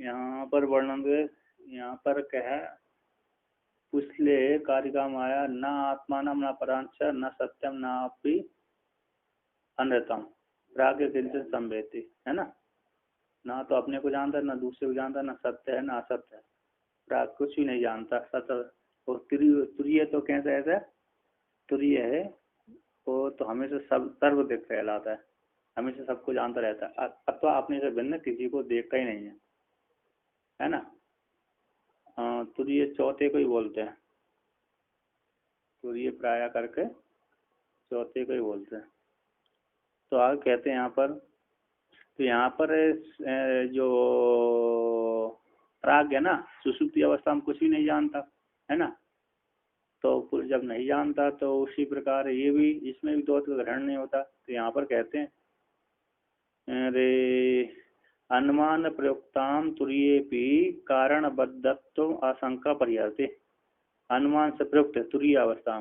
यहाँ पर वर्णन, यहाँ पर कह कुशले कारिका माया न आत्मान न परांश न सत्यम न अपि अनृतम प्राग्ञ किंचित संवेति, है ना। ना तो अपने को जानता है, ना दूसरे को जानता, ना सत्य है ना असत्य है, प्राग कुछ भी नहीं जानता। सत्य और तुरीय तो कैसे ऐसा तुरीय है वो तो हमेशा सब सर्वदिक कहलाता है, हमेशा सबको जानता रहता है, अथवा अपने से भिन्न किसी को देखता ही नहीं है ना। तुरीय चौथे को ही बोलते हैं, तुरीय प्राय करके चौथे को ही बोलते हैं। तो आगे कहते हैं यहाँ पर, तो यहाँ पर जो प्राग है ना, सुषुप्ति अवस्था में कुछ भी नहीं जानता है ना, तो जब नहीं जानता तो उसी प्रकार ये भी, इसमें भी द्वैत का ग्रहण नहीं होता। तो यहाँ पर कहते हैं रे अनुमान प्रयुक्ताम तुरीयेपि कारणबद्धत्व आशंका परिहरते। अनुमान से प्रयुक्त तुरीय अवस्था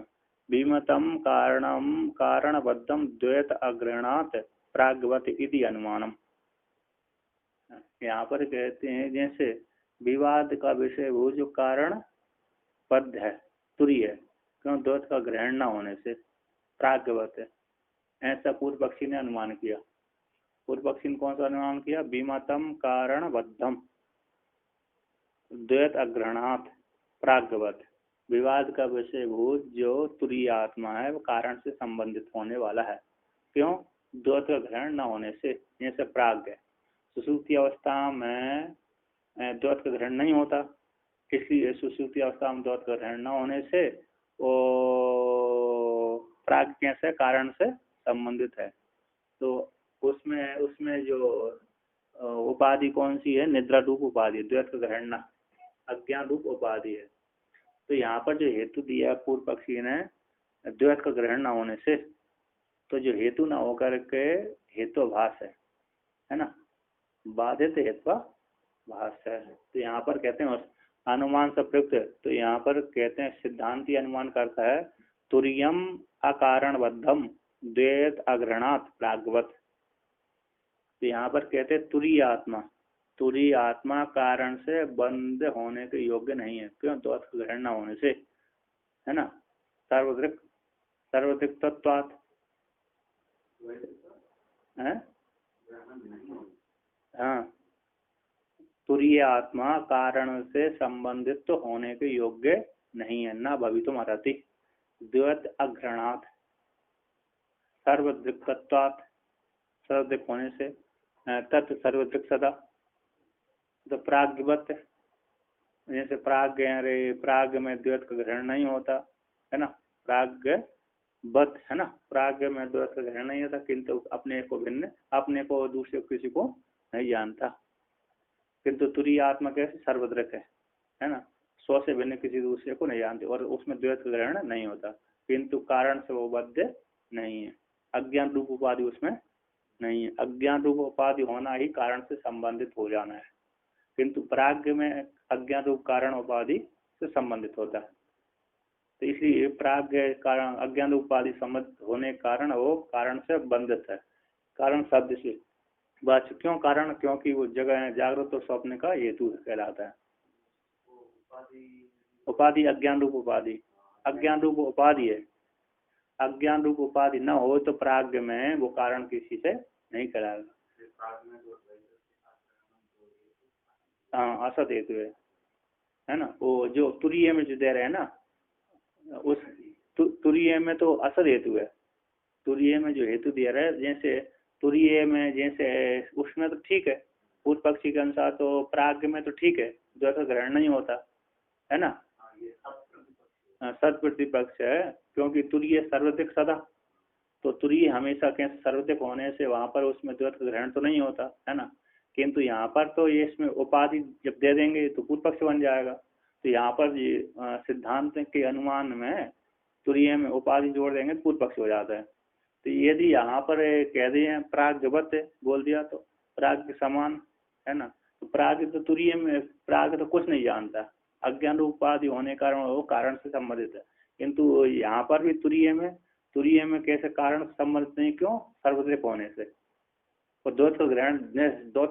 विमतम कारणबद्धम द्वैत अग्रहणात् प्राग्वत इति अनुमानम। यहाँ पर कहते हैं जैसे विवाद का विषय वो जो कारण बद्ध है तुरीय है, क्यों द्वैत का ग्रहण न होने से प्राग्वत है, ऐसा पूर्व पक्षी ने अनुमान किया। पूर्व पक्षी ने कौन सा अनुमान किया? विमतम कारणबद्धम द्वैत अग्रहणात् प्राग्वत, विवाद का विषय भूत जो तुरीय आत्मा है वो कारण से संबंधित होने वाला है, क्यों? द्वैत का ग्रहण न होने से, जैसे प्राग है। सुषुप्ति अवस्था में द्वैत का ग्रहण नहीं होता, इसलिए सुषुप्ति अवस्था में द्वैत का ग्रहण न होने से वो प्राग कैसे कारण से संबंधित है। तो उसमें जो उपाधि कौन सी है? निद्रा रूप उपाधि, द्वैत का ग्रहण न, अज्ञान रूप उपाधि है। तो यहाँ पर जो हेतु दिया पूर्व पक्षी ने द्वैत का ग्रहण न होने से, तो जो हेतु न होकर के हेतुभास है ना, बाधित हेतुभास है। तो यहाँ पर कहते हैं अनुमान से प्रयुक्त, तो यहाँ पर कहते हैं सिद्धांती अनुमान करता है तुरीयम अकारणबद्धम द्वैत अग्रहणात् प्राग्वत। तो यहाँ पर कहते हैं तुरीय आत्मा कारण से बंद होने के योग्य नहीं है, क्यों? द्वैत ग्रहण न होने से, है ना। सर्वदृक् तत्वात् है, हाँ, तुरीय आत्मा कारण से संबंधित तो होने के योग्य नहीं है, न भवितुम अर्हति द्वैत अग्रहणात् सर्वदृक् तत्वात्, सर्वदृक् होने से, तत् सर्वदृक् सदा, तो प्राग्वत, जैसे प्राग में द्वैत का ग्रहण नहीं होता है ना, प्राग्वत है ना, प्राग में द्वैत का ग्रहण नहीं होता, किंतु अपने को भिन्न, अपने को दूसरे किसी को नहीं जानता। किंतु तुरीय आत्मा कैसे? सर्वदृक है ना, स्व से भिन्न किसी दूसरे को नहीं जानते और उसमें द्वैत का ग्रहण नहीं होता, किंतु कारण से वो बद्ध नहीं है। अज्ञान रूप उपाधि उसमें नहीं है, अज्ञान रूप उपाधि होना ही कारण से संबंधित हो जाना है, किंतु प्राग्ञ में अज्ञान रूप कारण उपाधि से संबंधित होता है। तो इसलिए प्राग्ञ कारण अज्ञान रूप उपाधि संबंधित होने के कारण वो कारण से बंधित है। कारण शब्द से बात क्यों कारण? क्योंकि वो जगह जागृत और स्वप्न का हेतु कहलाता है। उपाधि अज्ञान रूप उपाधि, अज्ञान रूप उपाधि है, अज्ञान रूप उपाधि न हो तो प्राग्ञ में वो कारण किसी से नहीं कहलाएगा। हाँ, असत हेतु है ना, वो जो तुरीय में जो दे रहे हैं ना, उस तुरीय में तो असत हेतु है, तुरीय में जो हेतु दे रहा है, जैसे तुरीय में जैसे उसमें तो ठीक है, पूर्व पक्षी के अनुसार तो प्राग्ञ में तो ठीक है, द्वैत ग्रहण नहीं होता है ना, सत प्रतिपक्ष है, क्योंकि तुरीय सर्वधिक सदा, तो तुरीय हमेशा कैसे सर्वधिक होने से वहां पर उसमें द्वैत ग्रहण तो नहीं होता है ना, किंतु यहाँ पर तो ये इसमें उपाधि जब दे देंगे तो पूर्व पक्ष बन जाएगा। तो यहाँ पर ये सिद्धांत के अनुमान में तुरीय में उपाधि जोड़ देंगे पूर्व पक्ष हो जाता है। तो यदि यहाँ पर कह दिए प्राग्वत बोल दिया तो प्राग के समान है ना, तो प्राग तो तुरीय में, प्राग तो कुछ नहीं जानता, अज्ञान उपाधि होने कारण वो कारण से संबंधित है, किंतु यहाँ पर भी तुरीय में कैसे कारण संबंधित नहीं, क्यों? सर्वदृक होने से। और द्वैत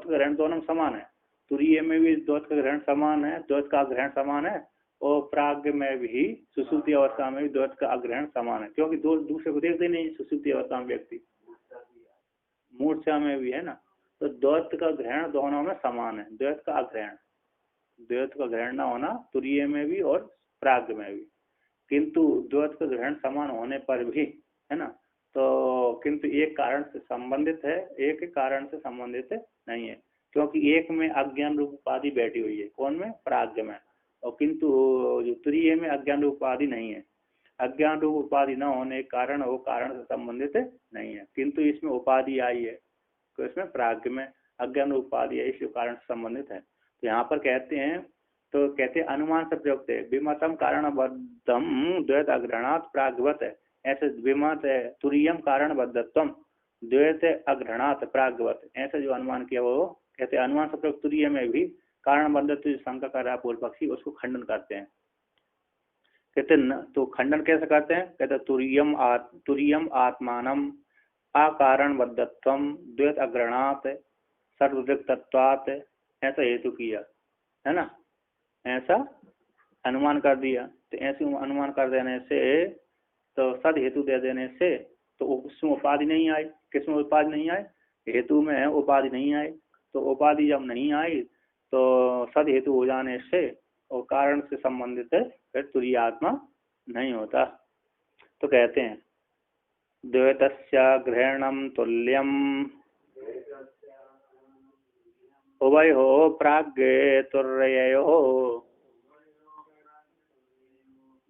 ग्रहण दोनों समान है, तुरीय में भी द्वैत का ग्रहण समान है, द्वैत का ग्रहण समान है, और प्राग्ञ में भी सुसुप्ति अवस्था में भी द्वैत का अग्रहण समान है, क्योंकि दो दूसरे को देखते नहीं सुसुप्ति अवस्था में व्यक्ति, मूर्छा में भी है ना। तो द्वैत का ग्रहण दोनों में समान है, द्वैत का अग्रहण, द्वैत का ग्रहण न होना तुरीय में भी और प्राग्ञ में भी, किंतु द्वैत का ग्रहण समान होने पर भी है ना, तो किंतु एक कारण से संबंधित है, एक कारण से संबंधित नहीं है, क्योंकि एक में अज्ञान रूप उपाधि बैठी हुई है, कौन में, प्राग्ञ में, और किंतु जो तुरीय में अज्ञान रूप उपाधि नहीं है। अज्ञान रूप उपाधि न होने के कारण वो कारण से संबंधित नहीं है, किंतु इसमें उपाधि आई है, तो इसमें प्राग्ञ में अज्ञान रूप उपाधि है, इस कारण से संबंधित है। तो यहाँ पर कहते हैं, तो कहते हैं अनुमान से प्रयुक्त है विमतम कारणबद्धम द्वैत अग्रहणात् प्राग्वत है, ऐसे विमत है तुरीयम कारणबद्धत्वम द्वैत अग्रहणात् प्राग्वत, ऐसे जो अनुमान किया वो कहते हैं अनुमान से प्रयुक्त तुरीय में भी कारणबद्धत्व शंका कर रहा पूर्व पक्षी, उसको खंडन करते हैं। कहते न, तो खंडन कैसे करते हैं, कहते तुरीयम आत्मानम अकारणबद्धत्वम द्वैत अग्रहणात् सर्वदृक्तत्वात्, ऐसा हेतु किया है ना, ऐसा अनुमान कर दिया। तो ऐसे अनुमान कर देने से, तो सद हेतु दे देने से, तो उसमें उपाधि नहीं आई, किसमें उपाधि नहीं आई, हेतु में उपाधि नहीं आई, तो उपाधि जब नहीं आई तो सद हेतु हो जाने से और कारण से संबंधित है, फिर तुरीय आत्मा नहीं होता। तो कहते हैं द्वैतस्य ग्रहणम तुल्यम उभयो प्राग्ञे तुर्ययो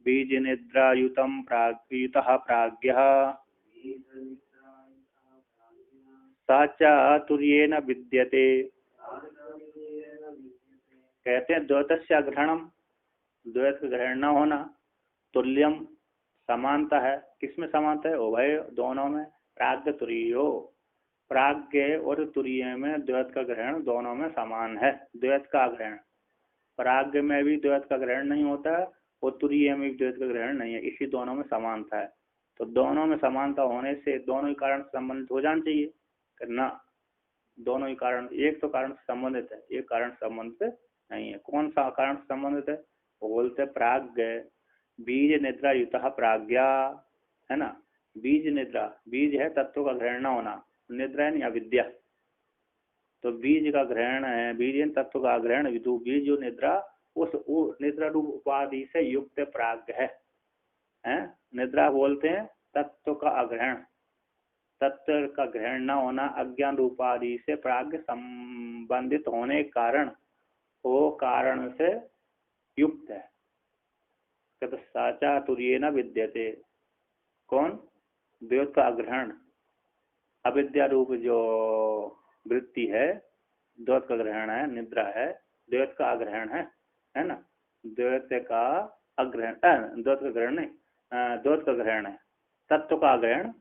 बीज निद्रायुतम प्राग्युतः प्राज्ञः सा च तुर्येन विद्यते। कहते हैं द्वैतस्य ग्रहणम, द्वैत का ग्रहण न होना, तुल्यम समानता है, किसमें समानता है, उभय दोनों में, प्राग्ञ तुरीयो, प्राग्ञ और तुरीय में द्वैत का ग्रहण दोनों में समान है, द्वैत का ग्रहण, प्राग्ञ में भी द्वैत का ग्रहण नहीं होता और तुरीय में भी द्वैत का ग्रहण नहीं है, इसी दोनों में समानता है। तो दोनों में समानता होने से दोनों ही कारण से संबंधित हो जाना चाहिए, ना दोनों ही कारण, एक तो कारण से संबंधित है, एक कारण से संबंधित नहीं है। कौन सा कारण से संबंधित है, वो बोलते प्राग्ञ, बीज निद्रा युतः प्राज्ञा, है ना, बीज निद्रा, बीज है तत्व का ग्रहण न होना, निद्रा है अविद्या, तो बीज का ग्रहण है, बीज तत्व का ग्रहण, विदु बीज जो निद्रा, उस निद्रा रूप उपाधि से युक्त प्राज्ञ है, निद्रा बोलते हैं तत्व का अग्रहण, तत्व का ग्रहण न होना अज्ञान रूपादि से प्राग्ञ संबंधित होने के कारण वो कारण से युक्त है। कहते साचा तुरीय न विद्यते, कौन, द्वैत का अग्रहण, अविद्या रूप जो वृत्ति है, द्वैत का ग्रहण है, निद्रा है, द्वैत का अग्रहण है ना, द्वैत का अग्रहण, द्वैत का ग्रहण नहीं, द्वैत का ग्रहण है, तत्व का अग्रहण,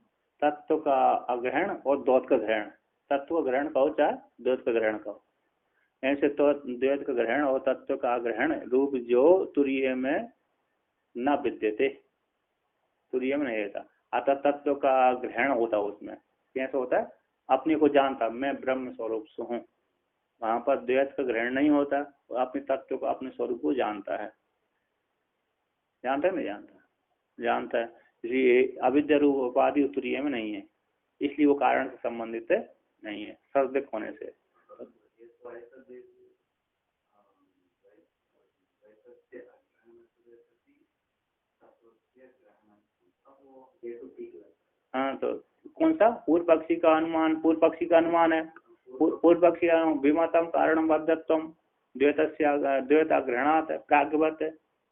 तत्व का अग्रहण और द्वैत का ग्रहण, तत्व का ग्रहण कहो चाहे द्वैत का ग्रहण कहो, ऐसे तो द्वैत का ग्रहण और तत्व का ग्रहण रूप जो तुरीय में न विद्यते, तुरीय में नहीं रहता, अतः तत्व का ग्रहण होता उसमें, कैसे होता है, अपने को जानता मैं ब्रह्म स्वरूप से हूँ, वहां पर द्वैत का ग्रहण नहीं होता, अपने तत्व को, अपने स्वरूप को जानता है, जानता है नहीं जानता, जानता है, इसलिए अविद्या रूप उपाधि तुरीय में नहीं है, इसलिए वो कारण से संबंधित नहीं है, सर्वदिक होने से। हाँ, तो कौन सा, पूर्व पक्षी का अनुमान, पूर्व पक्षी का अनुमान है, पूर्व पक्षी का विमतम कारण बद्धत्वम द्वैत अग्रहणात् प्राग्वत,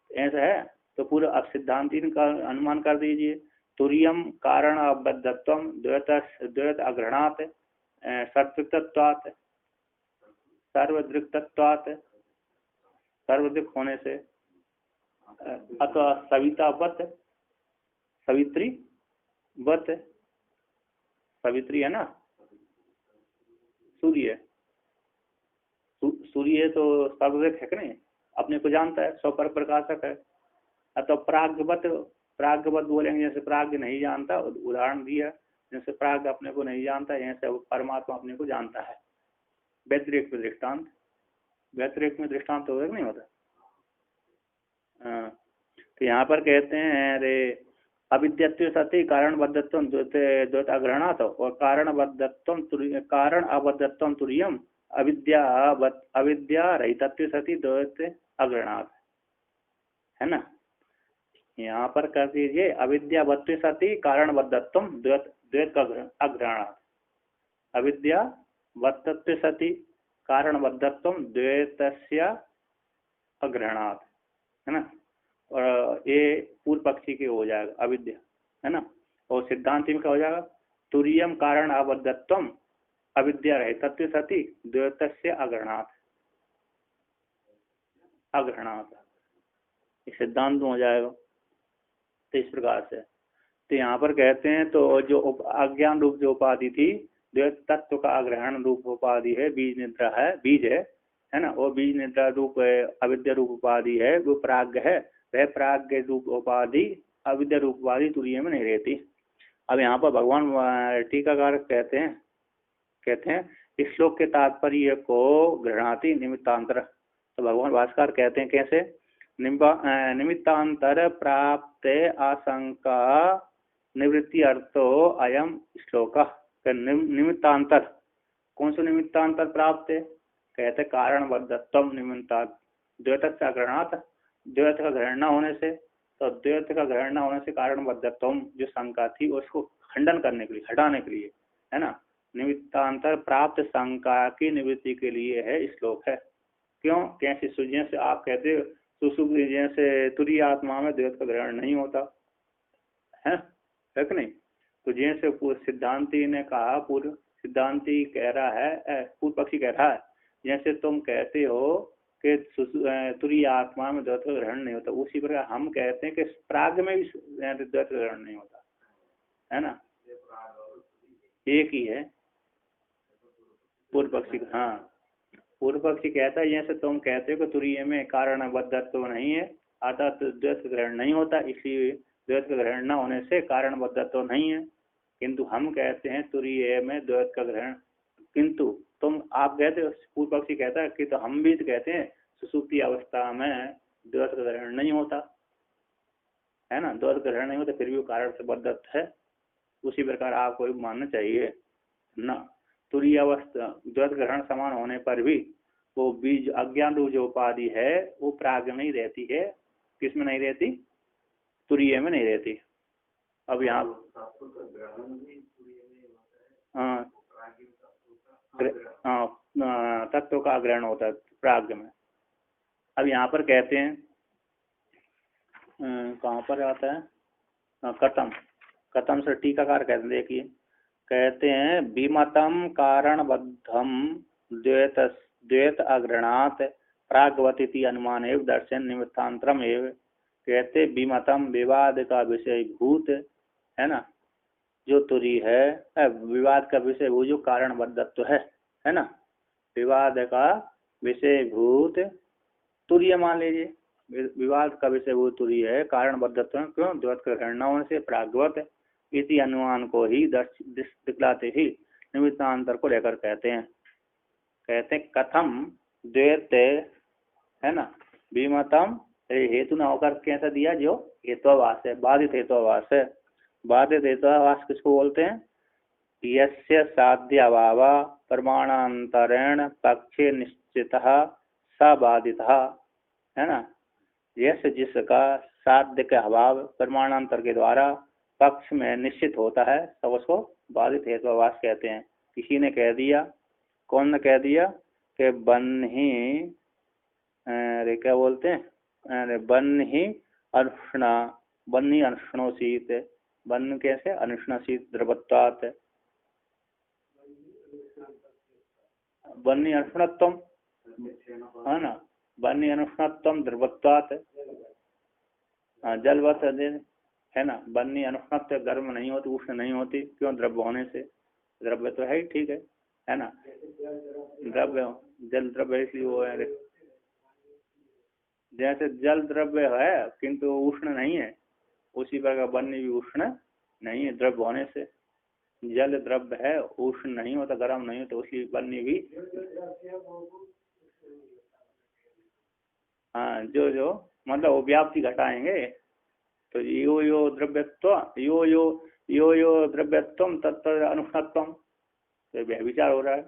ऐसा है, तो पूरे अब सिद्धांति का अनुमान कर दीजिए, तुरीयम कारण बद्धत्वम द्वैत अग्रहणात् सर्वदृक्तत्वात्, सर्वदृक्तत्वात्, सर्वदृक् होने से, अथवा सवितावत, सवित्री वत, सवित्री है ना, सूर्य, सूर्य तो सर्वदृक् है कि नहीं, अपने को जानता है, स्वपर प्रकाशक है, अथवा प्राग्वत, प्राग्वत बोलेंगे जैसे प्राग्ञ नहीं जानता, उदाहरण दिया जैसे प्राग्ञ अपने को नहीं जानता, ऐसे परमात्मा अपने को जानता है, व्यतिरिक्त दृष्टांत, व्यतिरेक में दृष्टांत होता है कि नहीं होता? हाँ, तो यहाँ पर कहते हैं अरे अविद्यत्व सती कारण बद्धत्व द्वैत अग्रहणात् और कारण अबद्धत्व तुरीयम अविद्या रहितत्व सती द्वैत अग्रहणात्, है ना। यहाँ पर कर दीजिए अविद्या बत्व सती कारण बद्धत्व द्वैत अग्रहणात्, अविद्या बद्धत्व सती कारण बद्धत्व द्वैतस्य अग्रहणात्, है ना। और ये पूर्व पक्षी के हो जाएगा अविद्या, है ना। और सिद्धांत में क्या हो जाएगा? तुरीयम कारण अबद्धत्व अविद्या रहितत्व सती द्वैतस्य अग्रहणात्, अग्रहणात् सिद्धांत में हो जाएगा। तो इस प्रकार से तो यहाँ पर कहते हैं तो जो अज्ञान रूप जो उपाधि थी द्वैत तत्व का अग्रहण रूप उपाधि है, बीज निद्रा है, बीज है ना। और बीज निद्रा रूप अविद्या रूप उपाधि है, वो प्राग्ञ है, वह प्राग्ञ रूप उपाधि अविद्या रूप उपाधि तुरीय में नहीं रहती। अब यहाँ पर भगवान टीकाकार कहते हैं इस श्लोक के तात्पर्य को गृह्णाति निमित्तांतर। तो भगवान भास्कर कहते हैं कैसे? निमित्तांतर प्राप्त आशंका निवृत्ति अर्थो अयम श्लोक। निमित्तांतर, कौन सा निमित्तांतर प्राप्त है? कहते कारण बद्धत्व निमित्ता द्वैत से अग्रहणात्, द्वैत का ग्रहण न होने से, तो द्वैत का ग्रहण न होने से कारण बद्धत्व जो शंका थी उसको खंडन करने के लिए, हटाने के लिए, है ना। निमित्तांतर प्राप्त शंका की निवृत्ति के लिए है श्लोक है। क्यों? कैसे सूर्य से आप कहते हो सुसुप्त जैसे तुरीय आत्मा में द्वैत का ग्रहण नहीं होता है कि नहीं। तो जैसे सिद्धांति ने कहा, पूर्व सिद्धांति कह रहा है, पूर्व पक्षी कह रहा है जैसे तुम कहते हो कि तुरीय आत्मा में द्वैत का ग्रहण नहीं होता, उसी प्रकार हम कहते हैं कि प्राग में भी द्वैत का ग्रहण नहीं होता, है ना। एक ही है पूर्व पक्षी। हाँ, पूर्व पक्षी कहता है जैसे तुम कहते हो कि तुरीय में कारण बद्धत्व नहीं है, अतः द्वैत ग्रहण नहीं होता, इसलिए द्वैत का ग्रहण न होने से कारण बद्धत्व नहीं है। किंतु हम कहते हैं तुरीय में द्वैत का ग्रहण, किंतु तुम आप कहते हो, पूर्व पक्षी कहता है कि तो हम भी तो कहते हैं सुसुप्ति अवस्था में द्वैत का ग्रहण नहीं होता, है ना। द्वैत का ग्रहण नहीं होता फिर भी वो कारण से बद्धत्व है। उसी प्रकार आपको भी मानना चाहिए ना। तुरीय अवस्था द्वैत ग्रहण समान होने पर भी वो बीज अज्ञान रूप जो उपाधि है वो प्राग नहीं रहती है। किसमें नहीं रहती? तुरीय में नहीं रहती। अब यहाँ तत्व का ग्रहण होता है प्राग में। अब यहाँ पर कहते हैं कहाँ पर आता है कथम से टीकाकार कहते हैं, देखिए कहते हैं विमतम कारणबद्धम द्वैत अग्रहणात् प्रागवती अनुमान एवं दर्शन निमित्तांतरम एवं। कहते विमतम विवाद का विषय भूत, है ना, जो तुरी है विवाद का विषय भूत जो कारण बद्धत्व है ना। विवाद का विषय भूत तुरीय मान लीजिए, विवाद का विषय भूत तुरीय है, कारण बद्धत्व क्यों? द्वैत का ग्रहण होने से प्रागवत इसी अनुमान को ही दिखलाते ही निमित्तांतर को लेकर कहते हैं कथम द्वैत, है ना, विमतम हेतु न होकर कैसा दिया जो हेतुवास है, बाधित हेतुवास है। बाधित हेतुवास किसको बोलते हैं? यस्य साध्य अभाव प्रमाणांतरेण पक्षे निश्चितः स बाधितः, है ना। यस्य जिसका साध्य के अभाव प्रमाणांतर के द्वारा पक्ष में निश्चित होता है तब उसको बाधित हेतुवास कहते हैं। किसी ने कह दिया, कौन ने कह दिया कि बन्ही अरे क्या बोलते हैं, अरे बन्ही अनुष्णा, बन्ही अनुष्णोषित, बन कैसे? अनुष्णोषित द्रवत्वात्, बन्ही अनुष्णत्वम, है ना, बन्ही अनुष्णत्वम द्रवत्वात्, जलवत है ना। बन्ही अनुष्णत्व गर्म नहीं होती, उष्ण नहीं होती, क्यों? द्रव्य होने से। द्रव्य तो है ही, ठीक है ना। द्रव्य जल द्रव्य इसलिए वो है, जैसे जल द्रव्य है किंतु उष्ण नहीं है, उसी प्रकार बन्ही भी उष्ण नहीं है द्रव्य होने से। जल द्रव्य है, उष्ण नहीं होता, गर्म नहीं होता, उसकी बन्ही भी हाँ, जो जो मतलब वो व्याप्ति घटाएंगे तो यो यो द्रव्यत्व यो द्रव्यत्व तत्त अनुष्णत्वम, तो व्यभिचार हो रहा है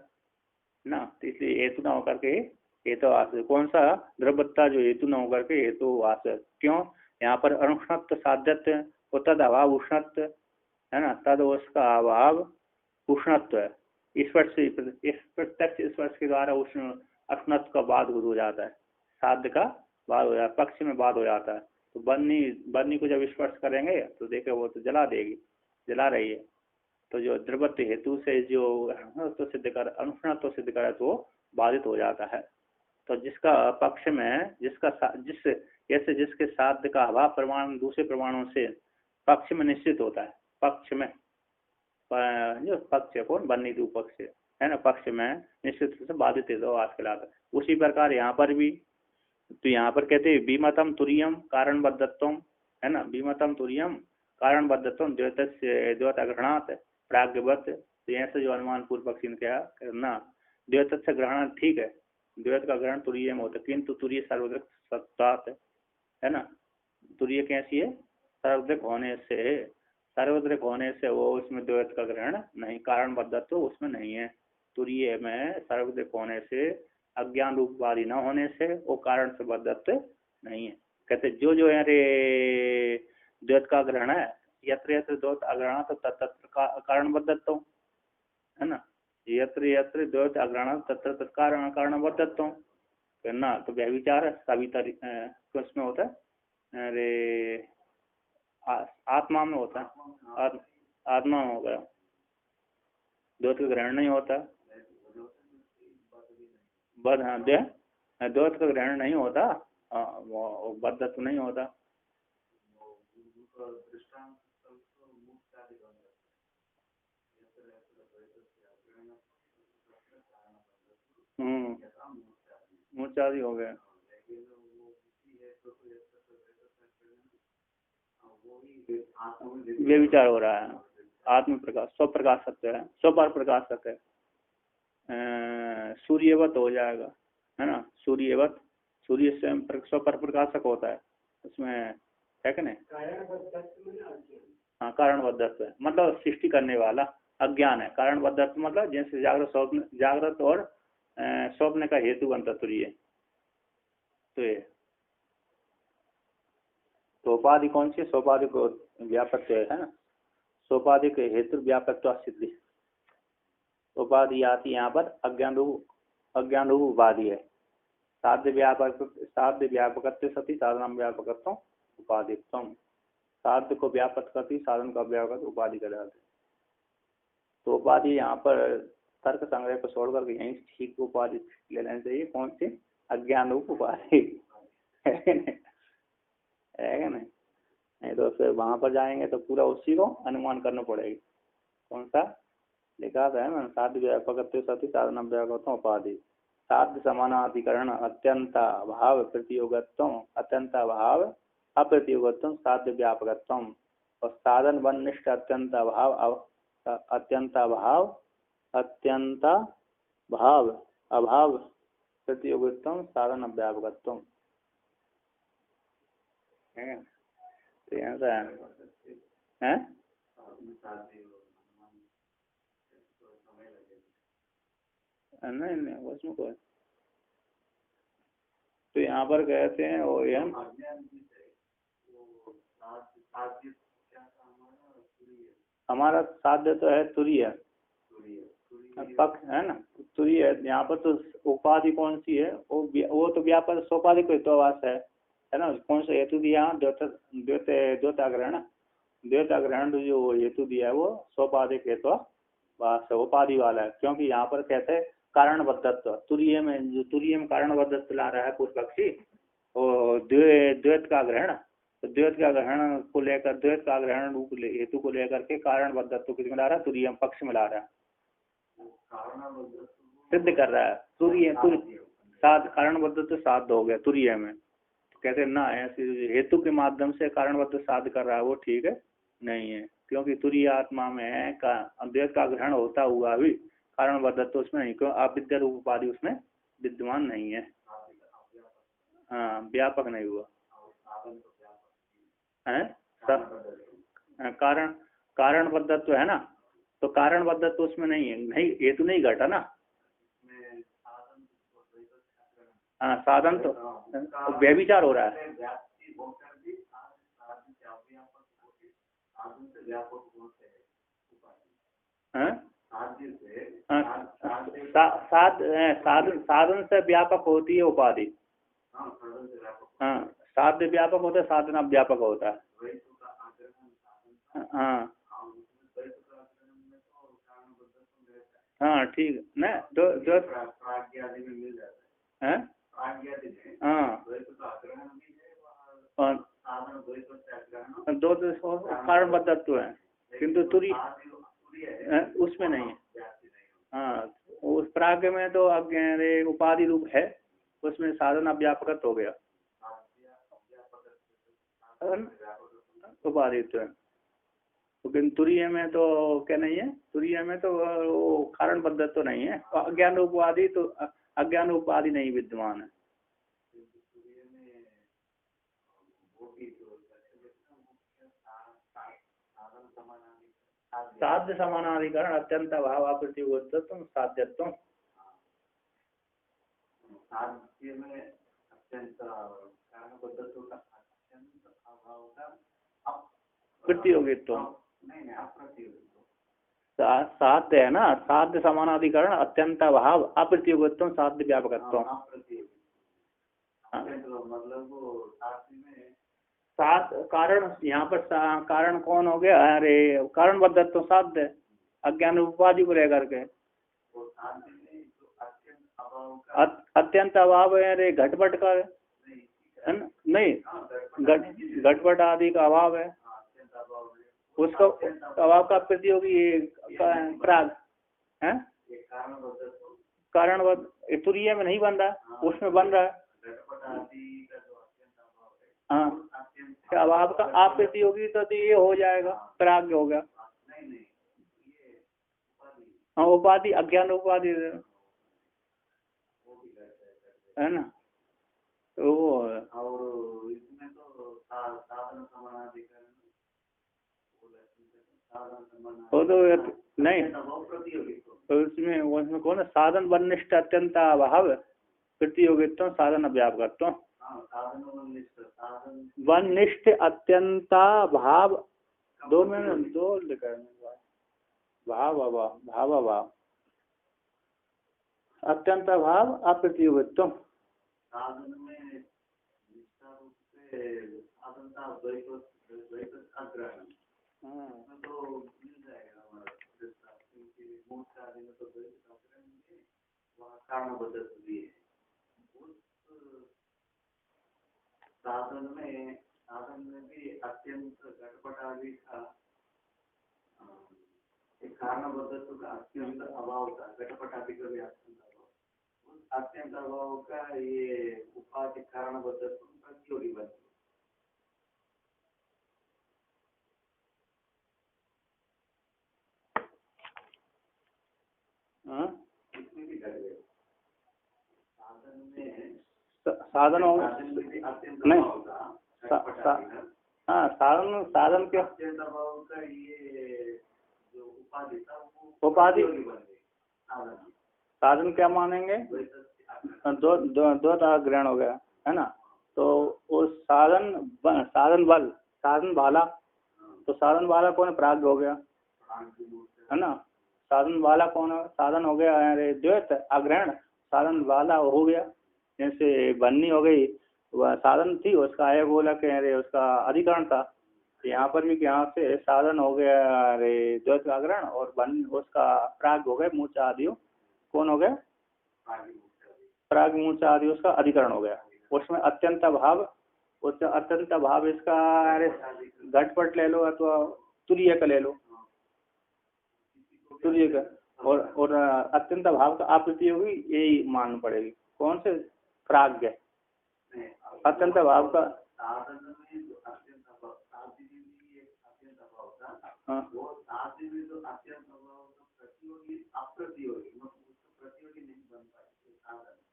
ना। तो इसलिए हेतु ना होकर के हेतु आश्रय, कौन सा द्रव्यता जो हेतु न होकर के हेतु आश्रय, क्यों यहाँ पर अनुष्णत्व साध्यत्व वो तद अभाव उष्णत्व है ना, तद उसका अभाव उष्णत्व है। स्पर्श इस प्रत्यक्ष स्पर्श के द्वारा उष्ण अष्णत्व का बाद हो जाता है, साध्य का बाद हो जाता है, पक्ष में बाद हो जाता है। तो बन्नी को जब स्पर्श करेंगे तो देखे वो तो जला देगी, जला रही है। तो जो द्रवत्व हेतु से जो तो सिद्ध कर अनुष्णत्व सिद्ध करे तो बाधित हो जाता है। तो जिसका पक्ष में जिसके साध्य का अभाव प्रमाण दूसरे प्रमाणों से पक्ष में निश्चित होता है, पक्ष में जो पक्ष है कौन बन्नी दो पक्ष है ना, पक्ष में निश्चित रूप से बाधित है तो आज कहलाता है। उसी प्रकार यहाँ पर भी, तो यहाँ पर कहते हैं बीमतम तुरीयम कारणबद्धत्वम है ना, बीमतम तुरीयम कारणबद्धत्वम द्वैत अग्रहणात् प्राग्ञवत। तो ऐसे जो अनुमान पूर्व पक्षी ने क्या करना, द्वैत से ग्रहण ठीक है, द्वैत का ग्रहण तुरीय में होता है, किंतु तुरीय सार्वत्रिक सत्तात् है ना, तुरीय कैसी है सार्वत्रिक होने से, सार्वत्रिक होने से वो उसमें द्वैत का ग्रहण नहीं, कारणबद्धत्व उसमें नहीं है। तुरीय में सार्वत्रिक होने से अज्ञान रूप उपाधि न होने से वो कारण से बद्धत्व नहीं है। कहते जो है रे द्वैत का ग्रहण है, यत्र यत्र द्वैत अग्रहण तो तत्र कारण बद्धत्व है ना, यत्र यत्र द्वैत अग्रहण तत्र तत्र कारण बद्धत्व करना। तो व्यभिचार साबिता किसमें होता है, अरे आत्मा में होता है, आत्मा में होगा, द्वैत का ग्रहण नहीं होता, बद हाँ द्वैत का ग्रहण नहीं होता, बद्धत्व नहीं होता। मूर्छादि हो गया, वे विचार हो रहा है। आत्म प्रकाश स्वप्रकाश सत्य है, स्वपर प्रकाश सत्य है, सूर्यवत हो जाएगा है ना, सूर्यवत, सूर्य स्वयं स्वपर प्रकाशक होता है, उसमें है कि नहीं। हाँ कारणबद्धत्व है, मतलब सृष्टि करने वाला अज्ञान है। कारणबद्धत्व मतलब जैसे जागृत और स्वप्न का हेतु बनता तुरीय। तो ये तो उपाधि कौन सी, सोपाधि को व्यापक है ना, सोपाधि के हेतु व्यापक सिद्धि। उपाधि आती यहाँ पर अज्ञान रूप उपाधि है। साध्य व्यापक सती साधन व्यापकत्व उपाधित्व, साध्य को व्यापक करती साधन का व्यापक उपाधि कहलाते। तो उपाधि यहाँ पर तर्क संग्रह को छोड़ करके यहीं ठीक उपाधि ले लेनी चाहिए, कौन सी, अज्ञान रूप उपाधि है नहीं तो फिर वहां पर जाएंगे तो पूरा उसी को अनुमान करना पड़ेगी। कौन सा लिखा था है साध्य व्यापक सती साधन व्यापक उपाधि, साध्य समानाधिकरण अत्यंत भाव प्रतियोगत्व, अत्यंत भाव अप्रतियोगत्व साध्य व्यापकत्व, और साधन वनिष्ठ अत्यंत भाव अभाव प्रतियोगित्व साधन व्यापकत्व है। तो यहाँ है नहीं उसमें कोई, तो यहाँ पर कहते हैं वो हमारा साध्य तो है तुरीय पक्ष है ना, तुरीय है। यहाँ पर तो उपाधि कौन सी है, वो तो व्यापक सोपाधि को हेतुवास है ना। कौन सा हेतु दिया, द्वैताग्रहण जो हेतु दिया है वो सोपाधिक हेतु उपाधि वाला है, क्योंकि यहाँ पर कहते हैं कारणबद्धत्व। तुरीय में कारणबद्धत्व ला रहा है पूर्व पक्षी, और द्वैत का ग्रहण, तो द्वैत का ग्रहण को लेकर, द्वैत का ग्रहण रूप हेतु को लेकर के कारणबद्धत्व किसमें ला रहा है, तुरीय पक्ष में ला रहा है, सिद्ध कर रहा है। तुरीय साध कारणबद्धत्व साध हो गया तुरीय में, तो कहते ना ऐसे हेतु के माध्यम से कारणबद्ध साध कर रहा है वो ठीक है नहीं है, क्योंकि तुरीय आत्मा में द्वैत का ग्रहण होता हुआ भी कारणबद्धत्व उसमें नहीं, क्यों अविद्या रूप उपाधि उसमें विद्यमान नहीं है। हाँ, व्यापक नहीं हुआ है। कारण कारण बद्धत्व है ना, तो कारण बद्धत्व उसमें नहीं है, नहीं हेतु नहीं घटा ना। हाँ, साधन तो व्यभिचार हो रहा है। हाँ? साधन साधन से व्यापक होती है उपाधि। हाँ, साध्य व्यापक होता है, साधन अव्यापक होता है। हाँ हाँ, ठीक न, दो दो हैं। हाँ, दो कारण बद्धत्व है, किंतु तुरी उसमें नहीं है। हाँ, उस प्राज्ञ में तो अज्ञान उपाधि रूप है, उसमें साधन अव्यापकत्व हो गया, उपाधित्व है। लेकिन तुरीय में तो क्या नहीं है, तुरीय में तो वो कारण बद्धत्व तो नहीं है, अज्ञान उपाधि तो अज्ञान उपाधि नहीं विद्यमान है। साध्य समानाधिकरण अत्यंत अभाव अप्रतियोगित्व साध्यत्व। साध्य में अत्यंत कारण बद्धत्व का अत्यंत अभाव का प्रतियोगित्व साध्य है ना, साध्य समानाधिकरण अत्यंत अभाव अप्रतियोगित्व साध्य व्यापकत्व। सात कारण यहाँ पर कारण कौन हो गया, अरे कारण बद्धत्व साध्य अज्ञान उपाधि को लेकर के। अत्यंत अभाव है, अरे घटपट का नहीं, घटपट आदि का अभाव है, उसको अभाव का प्रतियोगी प्राग है। कारण तुरीय में नहीं बन रहा, उसमें बन रहा है। हाँ, अभाव का अप्रतियोगी तो ये हो जाएगा, प्राग हो गया। हाँ, उपाधि अज्ञान उपाधि है ना, तो और इसमें तो साधन समानाधिकरण वो तो नहीं, तो उसमें कौन है, साधन वनिष्ठ अत्यंत अभाव प्रतियोगित्व साधन अव्यापकत्व। वनिष्ठ अत्यंता भाव, दो में दो लिखा है, भाव अभाव, भाव अभाव अत्यंत अभाव अप्रतियोगित्व। साधन में निष्ठा रूप से साधनता तो मिल जाएगा हमारा, क्योंकि मोक्ष आदि में तो वहाँ कारण बद्धत्व भी है। साधन में भी अत्यंत घटपट आदि का एक कारण बद्धत्व का अत्यंत अभाव था, घटपट आदि का भी अत्यंत अभाव, उस अत्यंत अभाव का ये उपाधि कारण बद्धत्व प्रतियोगी बनती। इसमें भी घट गए साधन में, साधन हो नहीं, हाँ साधन के अत्यंत अभाव का ये जो उपाधि था, उपाधि साधन क्या मानेंगे, दो ग्रहण हो गया है ना, तो वो साधन बल साधन भाला, तो साधन भाला कौन, प्राज्ञ हो गया है ना, साधन वाला कौन है, साधन हो गया अरे द्वैत अग्रहण, साधन वाला हो गया, जैसे बन्नी हो गई, वह साधन थी, उसका आय बोला कि अरे उसका अधिकरण था, यहाँ पर भी यहाँ से साधन हो गया अरे द्वैत अग्रहण, और बन उसका प्राग हो गया मूर्छा आदि, कौन हो गया, प्राग मूर्छा आदि उसका अधिकरण हो गया। उसमें अत्यंत अभाव, उस अत्यंत अभाव इसका अरे घटपट ले लो अथवा तुरीय का ले लो, तुरीय का, और अत्यंत अभाव का अप्रतियोगी यही मान पड़ेगी, कौन से, प्राज्ञ अत्यंत अभाव का।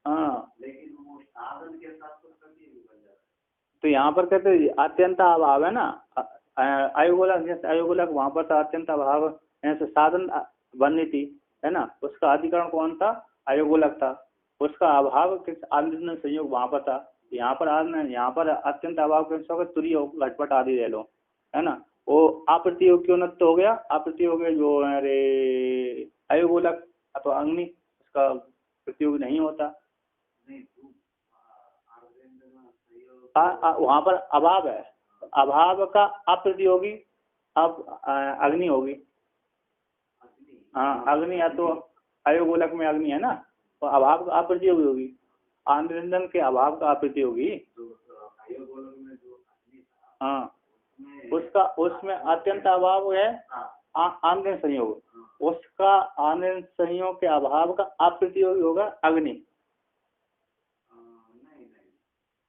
हाँ, लेकिन वो साधन के साथ तो प्रतियोगी तो यहाँ पर कहते अत्यंत अभाव है ना, अयोगोलक, जैसे अयोगोलक वहां पर था अत्यंत अभाव, ऐसे साधन बननी थी, है ना, उसका अधिकरण कौन था, अयोगोलक था, उसका अभाव किस आदि संयोग वहां पर था। यहाँ पर अत्यंत अभाव के तुरीय घटपट आदि ले लो, है ना, वो अप्रतियोग क्यों नत्त हो गया, अप्रतियोग जो अरे अयोगोलक अथवा अग्नि, उसका प्रतियोग नहीं होता। वहां पर अभाव है, अभाव का अप्रतियोगी अब अग्नि होगी। हाँ अग्नि, या तो अयोगोलक में अग्नि है ना, तो अभाव का अप्रतियोगी होगी, आनंदन के अभाव का अप्रतियोगी। हाँ उसका, उसमें अत्यंत अभाव है आनंद संयोग, उसका आनंद संयोग के अभाव का अप्रतियोगी होगा अग्नि,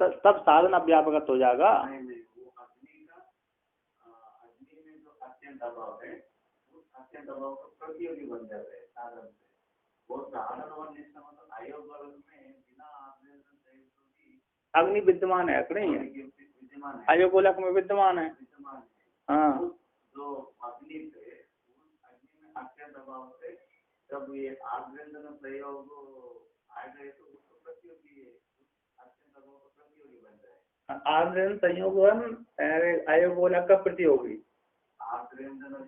तब साधन अव्यापक हो जाएगा। अग्नि विद्यमान है कि नहीं है, अयोगोलक में विद्यमान है। हाँ जब ये आग्रंथन प्रयोग आएगा तो उसको प्रतियोगी है, आग्रंथन संयोग अयोगोलक का प्रतियोगी,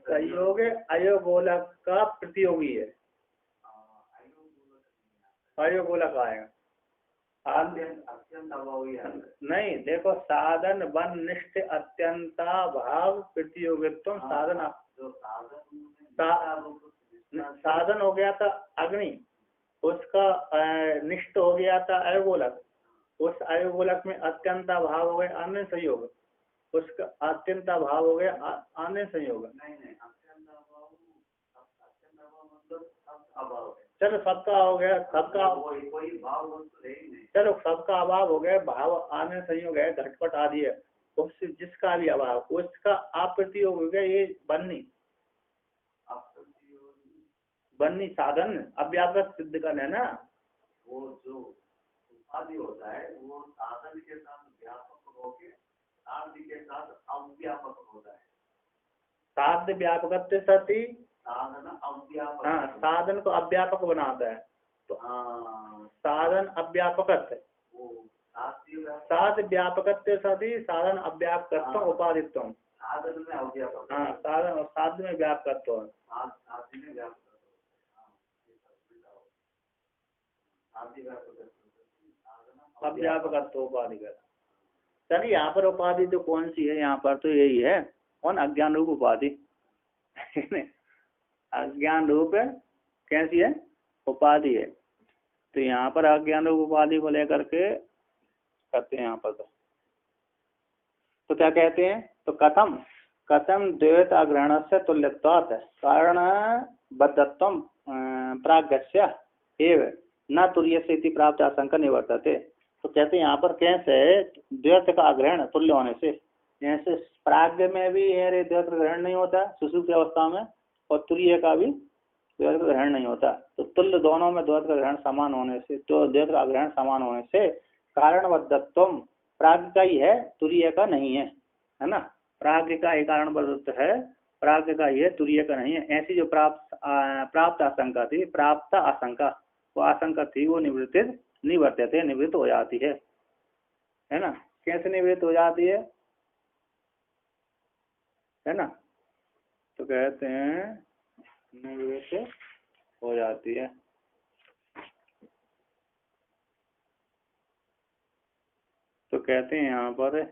संयोग अयोगोलक का प्रतियोगी है, अयोगोलक आएगा नहीं। देखो साधन वन निष्ठ अत्यंता भाव प्रतियोगित्व साधन, साधन हो गया था अग्नि, उसका निष्ठ हो गया था अयोगोलक, उस अयोगोलक में अत्यंता भाव हो गया अन्य संयोग, उसका अत्यंता भाव हो गया अन्य संयोग। चलो सबका हो गया, सबका चलो सबका अभाव हो गया, भाव आने संयोग है, घटपट आदि है, उससे जिसका भी अभाव उसका अप्रतियोग हो गया ये बन्नी साधन अव्यापक सिद्ध करना है ना, वो जो उपाधि होता है वो साधन के साथ व्यापक होकर साध्य के साथ अव्यापक होता है, साध्य व्यापक सती साधन अव्यापक, हाँ साधन को अव्यापक बनाता है, तो साधन अव्यापक है, साध्य व्यापक सती साधन अव्यापक उपाधित्व, साधन में अव्यापक, हाँ साधन और साध्य में व्यापकत्व, अव्यापकत्व उपाधि का। चलिए यहाँ पर उपाधि तो कौन सी है, यहाँ पर तो यही है कौन, अज्ञान रूप उपाधि अज्ञान रूप कैसी है उपाधि है, तो यहाँ पर अज्ञान रूप उपाधि को लेकर के कहते हैं यहाँ पर तो क्या कहते हैं, तो कथम कथम द्वैत अग्रहण से तुल्यत्वात् कारण बद्धत्वम प्राग्ञस्य एव न तुर्य से प्राप्त आशंका निवर्तते। तो कहते हैं यहाँ पर कैसे द्वैत का अग्रहण तुल्य होने से, जैसे प्राग्ञ में भी द्वैत का ग्रहण नहीं होता सुषुप्ति अवस्था में, और तुरीय का भी द्वैत का ग्रहण नहीं होता, तो तुल्य दोनों में द्वैत का ग्रहण समान होने से, तो द्वैत का ग्रहण समान होने से कारणबद्धत्व प्राग्ञ का ही है, तुरीय का नहीं है, है ना, प्राग्ञ का ही कारणबद्धत्व है, प्राग्ञ का ही है, तुरीय का नहीं है। ऐसी जो प्राप्त आशंका थी, प्राप्त आशंका, वो आशंका थी वो निवृत्त हो जाती है ना, कैसे निवृत्त हो जाती है ना, तो कहते हैं निवृत्त हो जाती है। तो कहते हैं यहाँ पर,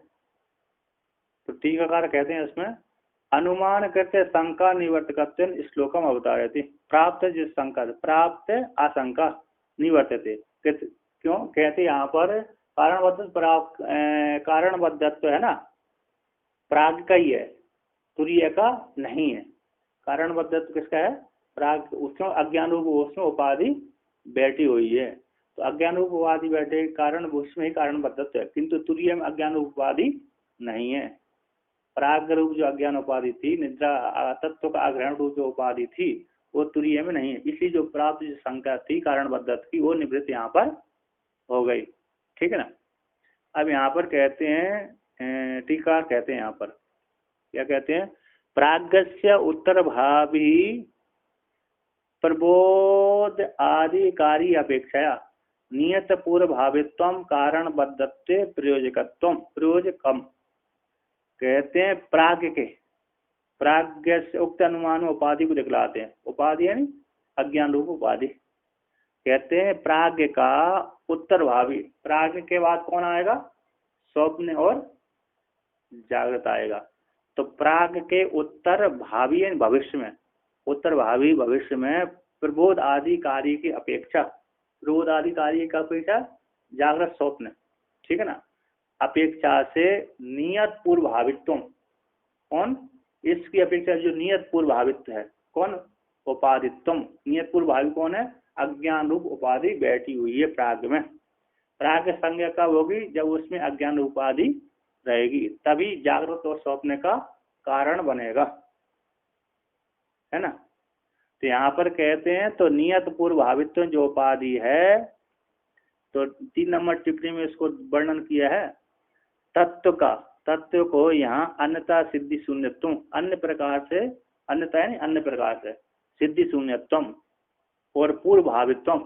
तो टीकाकार कहते हैं इसमें अनुमान करते शंका निवर्तकत्व श्लोकम अवतारयति, प्राप्त जिस शंका प्राप्त आशंका निवर्तते, क्यों कहते यहाँ पर कारणबद्धत्व है ना, प्राग का ही है, तुरीय का नहीं है, कारणबद्धत्व किसका है, प्राग, उसमें अज्ञान रूप उसमें उपाधि बैठी हुई है, तो अज्ञान रूप उपाधि बैठे कारण उसमें ही कारणबद्धत्व है, किंतु तुरीय में अज्ञान रूप उपाधि नहीं है, प्राग रूप जो अज्ञान उपाधि थी, निद्रा तत्व का आग्रहण रूप जो उपाधि थी वो तुरीय में नहीं है, इसलिए जो प्राप्त जो शंका थी कारणबद्धत्व की वो निवृत्त यहाँ पर हो गई, ठीक है ना। अब यहाँ पर कहते हैं टीका कहते हैं यहाँ पर, क्या कहते हैं, प्राज्ञस्य उत्तर भावी प्रबोध आदि कार्य अपेक्षया नियत पूर्व भावित्व कारण बद्धत्व प्रयोजकत्व प्रयोजकम। कहते हैं प्राज्ञ से उक्त अनुमान उपाधि को दिखलाते हैं, उपाधि यानी अज्ञान रूप उपाधि। कहते हैं प्राज्ञ का उत्तर भावी, प्राज्ञ के बाद कौन आएगा, स्वप्न और जागृत आएगा। तो प्राज्ञ के उत्तर भावी यानी भविष्य में, उत्तर भावी भविष्य में प्रबोध आदि कार्य की अपेक्षा, प्रबोध आदि कार्य की अपेक्षा जागृत स्वप्न, ठीक है ना, अपेक्षा से नियत पूर्व भावित्व, कौन, इसकी अपेक्षा जो नियत पूर्व भावित्व है, कौन, उपाधित्व। नियत पूर्व भावी कौन है, अज्ञान रूप उपाधि बैठी हुई है प्राग में। प्राग संज्ञा कब होगी, जब उसमें अज्ञान रूप उपाधि रहेगी, तभी जागृत और स्वप्न का कारण बनेगा, है ना। तो यहाँ पर कहते हैं तो नियत पूर्व भावित्व जो उपाधि है, तो 3 नंबर टिप्पणी में इसको वर्णन किया है। तत्व का, तत्व को यहाँ अन्यता सिद्धि शून्यत्व, अन्य प्रकार से, अन्यता यानी अन्य प्रकार से सिद्धि शून्यत्व और पूर्व भावित्व,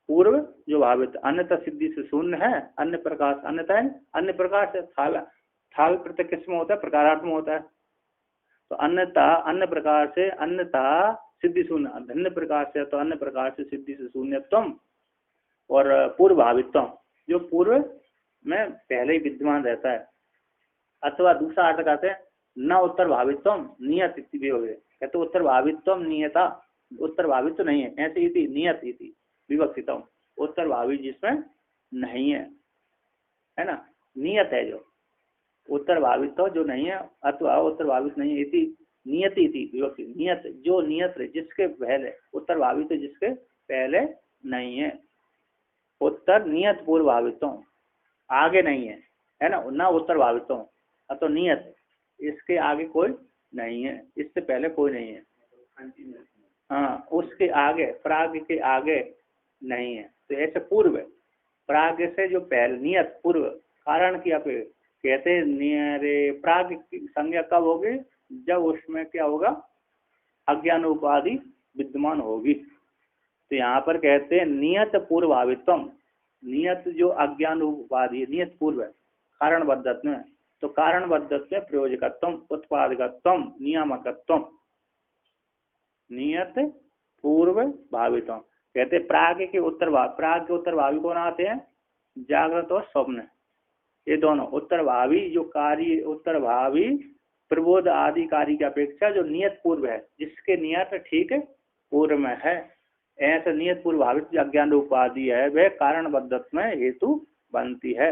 पूर्व जो भावित अन्यता सिद्धि से शून्य है, अन्य प्रकार से, अन्यता है अन्य प्रकार से, थाल प्रत्यय किस में होता है, प्रकारार्थ में होता है। तो अन्यता अन्य प्रकार से, अन्यथा सिद्धि शून्य, अन्य प्रकार से, तो अन्य प्रकार से सिद्धि से शून्यत्व और पूर्व भावित्व जो पूर्व में पहले ही विद्यमान रहता है। अथवा दूसरा अर्थ कहते हैं न उत्तर भावित्व नियत इति हो गए, कहते उत्तर भावित्व नियता, उत्तर भावित्व नहीं है, ऐसे इति नियत इति विवक्षितम, उत्तर भावी जिसमें नहीं है ना, नियत है जो उत्तर भावित्व जो नहीं है, अथवा उत्तर भावित नहीं है, इति नियत इति विवक्षित, नियत जो नियत है जिसके पहले, उत्तर भावित्व जिसके पहले नहीं है, उत्तर नियत पूर्व भावित्व आगे नहीं है ना, न उत्तर भावित्व अथवा नियत, इसके आगे कोई नहीं है, इससे पहले कोई नहीं है, हाँ उसके आगे, प्राग के आगे नहीं है। तो ऐसे पूर्व, प्राग से जो पहले नियत पूर्व कारण की आप कहते हैं, प्राग संज्ञा कब होगी, जब उसमें क्या होगा, अज्ञान उपाधि विद्यमान होगी। तो यहाँ पर कहते हैं नियत पूर्व भावित्व, नियत जो अज्ञान उपाधि नियत पूर्व है कारण बद्धत्व में, तो कारण बद्धत्व में प्रयोजकत्व उत्पादकत्व नियामकत्व, नियत पूर्व भावित्व। कहते प्राग के उत्तर प्राग के उत्तर भावी कौन आते हैं, जागृत और स्वप्न, ये दोनों उत्तर भावी जो कार्य, उत्तर भावी प्रबोध आदि कार्य की अपेक्षा जो नियत पूर्व है, जिसके नियत ठीक पूर्व में है, ऐसा नियत पूर्व भावित जो अज्ञान उपाधि है वह कारण बद्धत्व में हेतु बनती है।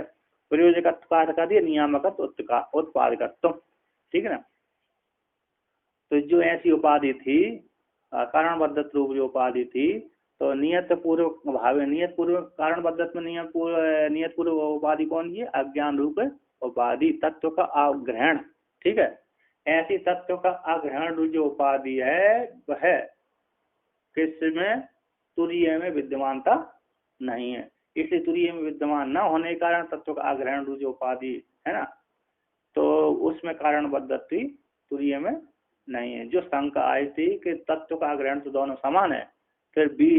प्रयोजकत्व का दिया नियामकत्व उत्पादकत्व, ठीक है ना। तो जो ऐसी उपाधि थी कारण बद्धत्व रूप जो उपाधि थी, तो नियत पूर्व भाव, नियत पूर्व कारण बद्धत्व में नियत पूर्व उपाधि कौन है, अज्ञान रूप उपाधि, तत्व का अग्रहण, ठीक है। ऐसी तत्व का अग्रहण जो उपाधि है वह किसमें, तुरीय में विद्यमानता नहीं है, इसलिए तुरीय में विद्यमान न होने के कारण तत्व का अग्रहण जो उपाधि है ना, तो उसमें कारण बद्धत्व तुरीय में नहीं है। जो शंका आई थी कि तत्व का अग्रहण तो दोनों समान है, फिर भी